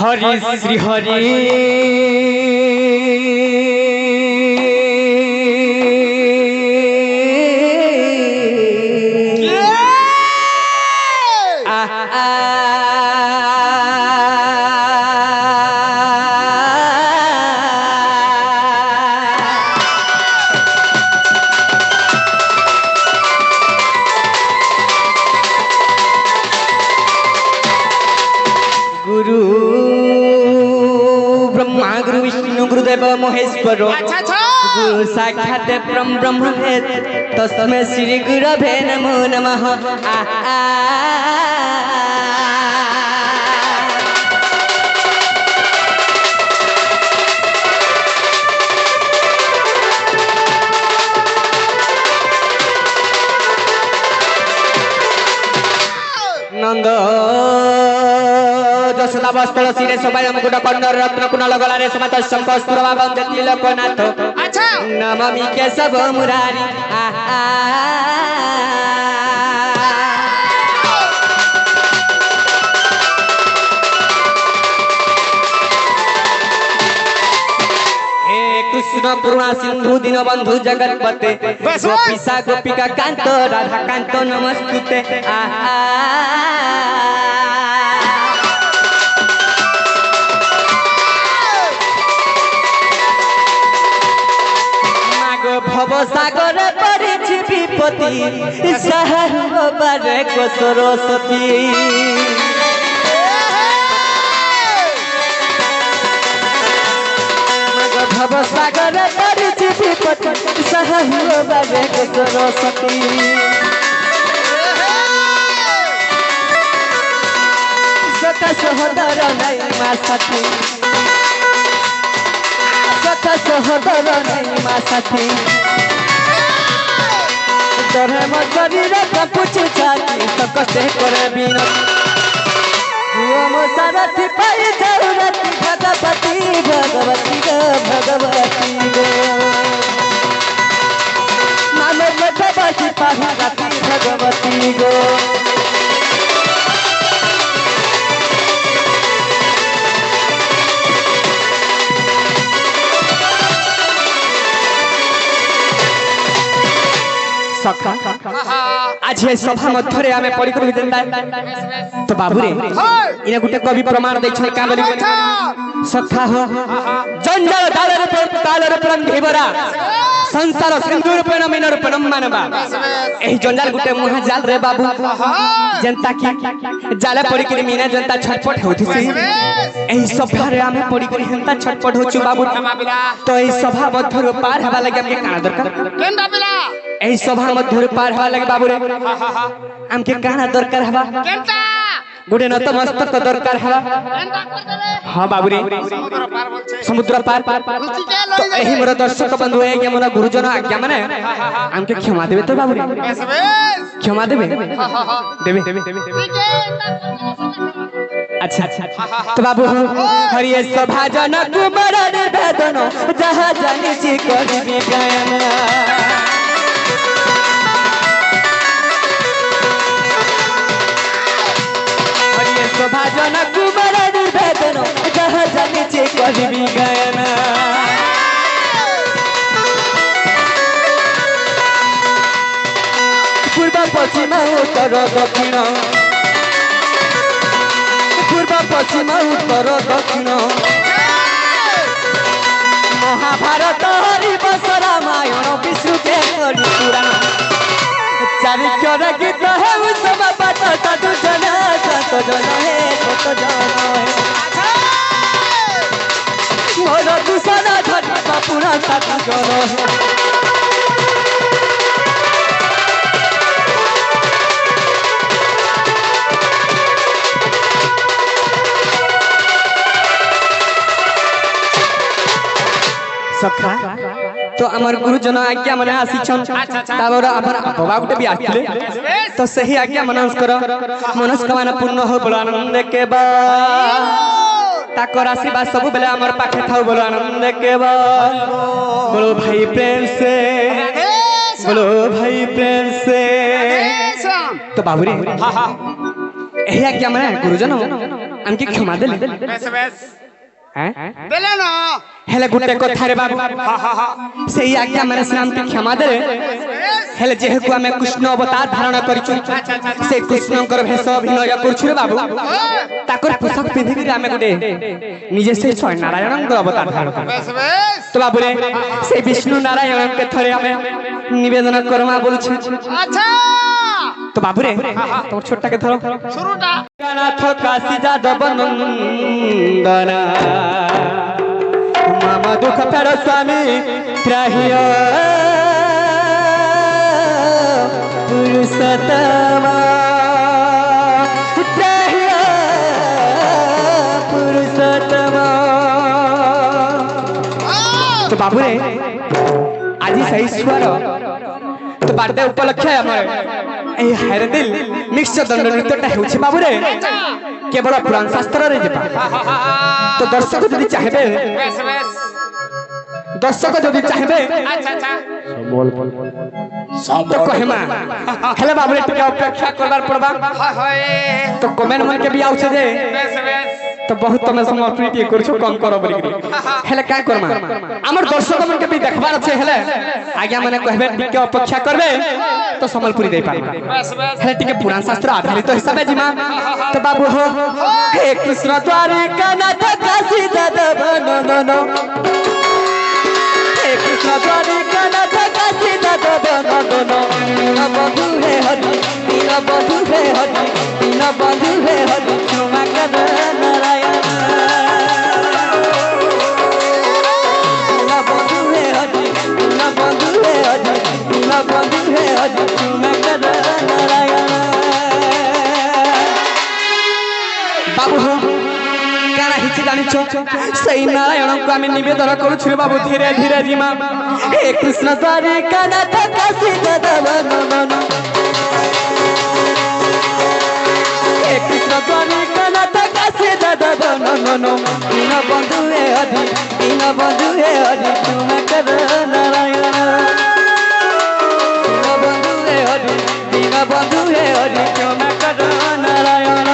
हरि श्री हरि गुरु ब्रह्मा गुरु विष्णु गुरुदेव महेश्वर गुरु साक्षात् ब्रह्म तस्मै श्री गुरवे नमो नमः। नंद दशदा बस्तर सिरे सबाय मुकुट कंडर रत्न कुंडल गलारे समात शंख सुरवा बंदे तिलकनाथ नमामि केशव मुरारी। हे कृष्ण करुणा सिंधु दीनबंधु जगतपते गोपीसा गोपिका कांत राधा कांत नमस्ते। भव सागर परिछि विपत्ति सहर बारे को सरस्वती भव सागर परिछि विपत्ति सहर बारे को सरस्वती। सखा सहोदर नहीं मा साथी सखा सहोदर नहीं मा साथी तोरे मजरी रे कपुछु छाती तो कसे करे बिनती हुआ मो सारथी पाई जौरती भगवती भगवती गो भगवती गो मानो भगवती पाहुराती भगवती गो। आज ये सभा मध्य आमे परिक्रम देता तो बाबू रे इने गुटे कवि प्रमाण दै छै का बोली सखा हो जंजाल दालर पर तालर परम घेवरा संसार सिंधु रूपेण मीन रूपेण मानबा एही जंजाल गुटे मुहा जाल रे बाबू जनता की जाला पड़ी के मीना जनता छटपट होथि छी एही सभा रे आमे पड़ी के जनता छटपट होछु बाबू तो एही सभा मध्य पार हवा लगे हमके काना दरकार केन बाबूला एही सभा मध्य पार हवा लगे बाबू रे हमके काना दरकार हवा केनता गुडे नतमस्तक दरकार हवा हां बाबू रे समुद्र पार तो एही मोर दर्शक बंधु है मोर गुरुजन आज्ञा माने हमके क्षमा देबे तो बाबू रे क्षमा देबे देबे अच्छा तो बाबू हरि सभा जन कुमार निवेदन जहाँ जानी छी करबी गायन हरि सभा जन कुमार निवेदन जहाँ जानी छी करबी गायन पूर्व पश्चिम उत्तर दक्षिण पूर्व पश्चिम उत्तर दक्षिण महाभारत हरिवंश रामायण विष्णु के पुराण चारित्र गीत है उत्सव पाठ साधु जन सत जन है सत जन मोर दूषण धर्म पूरा साधु जन सखा तो हमर गुरुजन आज्ञा मने आसीछन ताबर हमर बाबा गुटे भी आखिले तो सही आज्ञा मनस्कर मनस्कामना पूर्ण हो बोल आनंद के बा ताकर आशीर्वाद सब बेले हमर पाखे थाउ बोल आनंद के बा बोलो भाई प्रेम से बोलो भाई प्रेम से तो बाबूरी हां हां एही आज्ञा मने गुरुजन हमके क्षमा दे बेस बेस हैं देले ना हेले गुटे कथा रे बाबू हा हा हा सेही आज्ञा माने से हमके क्षमा दे हेले जेहेतु हमें कृष्ण अवतार धारण करिछु से कृष्णकर भेष अभिनय करछु रे बाबू ताकर पोशाक पिंधि के हमें गुटे निजे से स्वयं नारायणकर अवतार धारण कर बेस बेस तो बाबू रे से विष्णु नारायण के थरे हमें निवेदन करमा बोलछु अच्छा तो बाबू रे तो छोटा के धरो शुरूटा नाथ काशी जादव नंदना मामा दुख फेर स्वामी त्राहिय पुरुषोत्तमा त्राहिय पुरुषोत्तमा तो बाबू रे आज सही स्वर तो बारदे उपलक्ष्य हमर ए हर दिल निश्चय दंड नृत्यटा हेउछि बाबू रे केवल पुराण शास्त्र रे जेबा तो दर्शक जदि चाहबे बेस बेस दर्शक जदि चाहबे अच्छा अच्छा तो कहेमा हेले बाबू रे टिके अपेक्षा करबार पड़बा हाय हाय तो कमेंट मन के भी आउछ जे बेस बेस तो बहुत तमे समर्पित करछु कम करो बोली हेले का करमा हमर दर्शक मन के भी देखबार छै हेले आज्ञा माने कहबे टिके अपेक्षा करबे तो संबलपुरी दे पाबे बेस बेस हेले टिके पुराण शास्त्र आधारित हिसाबे जिमा तो बाबू हो हे कृष्ण द्वारिका नाथ काशी जादव नंदन हे कृष्ण द्वारिका नाथ काशी जादव नंदन दीन बंधु हे हरि दीन बंधु हे हरि दीन बंधु हे हरि क्षमा कर नारायण दीन बंधु हे हरि दीन बंधु हे हरि दीन बंधु हे हरि क्षमा कर नारायण बाबू हो काना हिची जानिछो सही नारायण को आमे निवेदन करूछु रे बाबू धीरे धीरे जिमा हे कृष्ण द्वारिका नाथ काशी जादव नंदन हे कृष्ण द्वारिका नाथ काशी जादव नंदन दीन बंधु हे हरि दीन बंधु हे हरि क्षमा कर नारायण दीन बंधु हे हरि दीन बंधु हे हरि क्षमा कर नारायण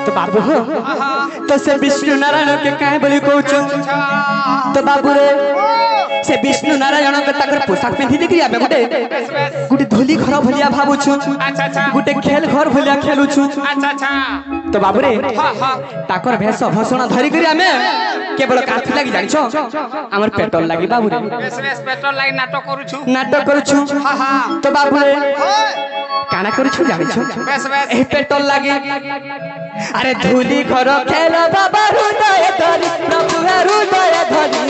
तो बाबू हो तो से विष्णु नारायण के काहे बोली कहूछु तो बाबू रे से विष्णु नारायण के तकर पोशाक पिंधि देखि आबे गुटे धोली घर भलिया भाबुछु अच्छा अच्छा गुटे खेल घर भलिया खेलुछु अच्छा अच्छा तो बाबू रे ताकर भेष भसण धरि करी आमे केवल काथि लागि जानिछो हमर पेट्रोल लागि बाबू रे बेस बेस पेट्रोल लाइन नाटक करूछु नाटक करूछु तो बाबू रे काना करूछु जानिछो बेस बेस ए पेट्रोल लागि अरे धूली घर खेल बाबा हृदय धरी प्रभु हृदय धरी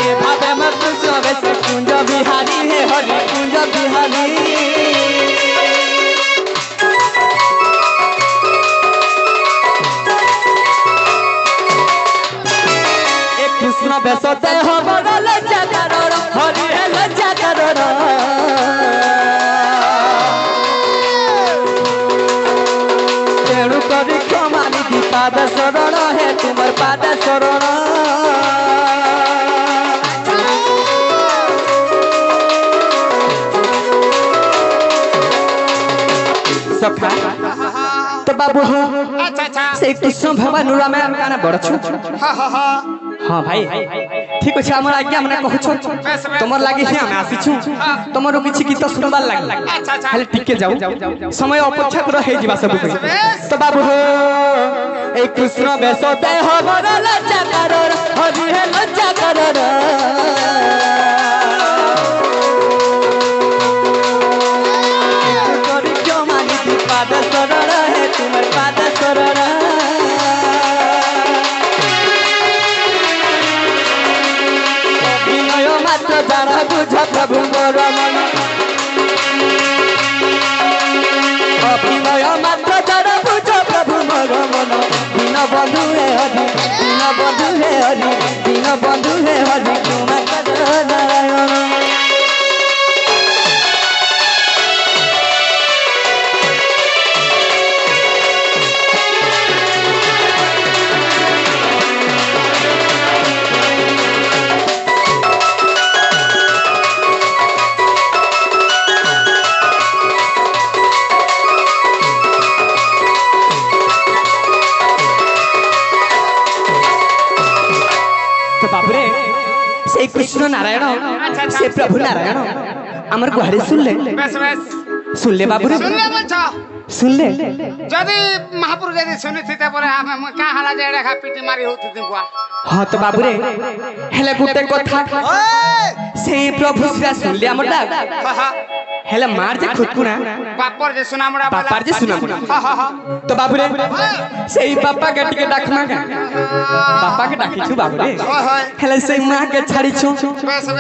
ये भावे मत सोवे से कुंज बिहारी हे हरि कुंज बिहारी एक कृष्ण बेसते हो बगल जगर हरि हे लज्जा कर पाद शरण है तुमर पाद शरण सखा तो बाबू हो अच्छा अच्छा से कृष्ण भगवान रामायण गाना बड़छु हाँ भाई ठीक अछि हमर आज्ञा मने कहछु तमर लागि ही हम आसीछु तमरो किछि गीत सुनबार लागि अच्छा अच्छा खाली टिके जाऊ समय अपेक्षा कर हे जिबा सब तो बाबू हो ए कृष्ण बेसते हो बड़ा लज्जा कर हरि हे लज्जा कर करी क्यों मानी दी पाद शरण है तुमर पाद शरण विनय मात्र जाना बुझ प्रभु मोर मन अभिनय मात्र जाना बुझ বন্ধু হে হরি দীন বন্ধু হে হরি দীন বন্ধু হে হরি ক্ষমা কর নারায়ণ। तो बाबूरे से कृष्ण नारायण से प्रभु नारायण আমার গুহারি শুনলে বেশ বেশ শুনলে বাবুরে শুনলে বলছ শুনলে যদি মহাপুরু যদি শুনিথিতে পরে আমি কা হালা যে রেখা পিটি মারি হউতি বুয়া হ্যাঁ তো বাবুরে হেলে গুটে কথা সেই প্রভু শ্রী শুনলে আমার ডাক হেলে মার যে খুটকুনা বাপর যে সুনামড়া বাপার যে সুনামুনা তো বাবুরে সেই বাপা কে টিকে ডাকমা বাপা কে ডাকিছু বাবুরে হেলে সেই মা কে ছাড়িছু বেশ বেশ